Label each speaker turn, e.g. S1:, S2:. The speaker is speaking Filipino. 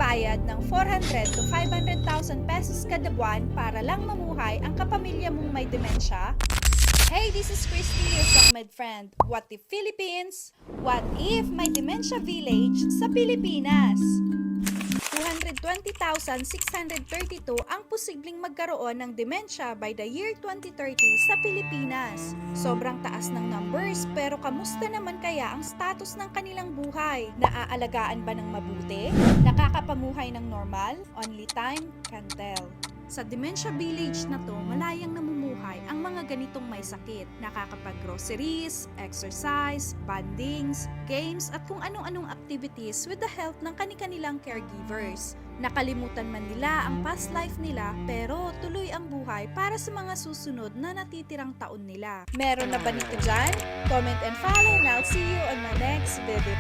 S1: magbayad ng 400 to 500,000 pesos kada buwan para lang mamuhay ang kapamilya mong may demensya? Hey, this is Christy, your SOCMED friend. What if Philippines? What if may dementia village sa Pilipinas? 220,632 ang posibleng magkaroon ng dementia by the year 2030 sa Pilipinas. Sobrang taas ng numbers, pero kamusta naman kaya ang status ng kanilang buhay? Naaalagaan ba ng mabuti? Nakakapamuhay ng normal? Only time can tell. Sa dementia village na to, malayang namumuhay ang mga ganitong may sakit. Nakakapag-groceries, exercise, bandings, games at kung anong-anong activities with the help ng kani-kanilang caregivers. Nakalimutan man nila ang past life nila, pero tuloy ang buhay para sa mga susunod na natitirang taon nila. Meron na ba nito dyan? Comment and follow and I'll see you on my next video.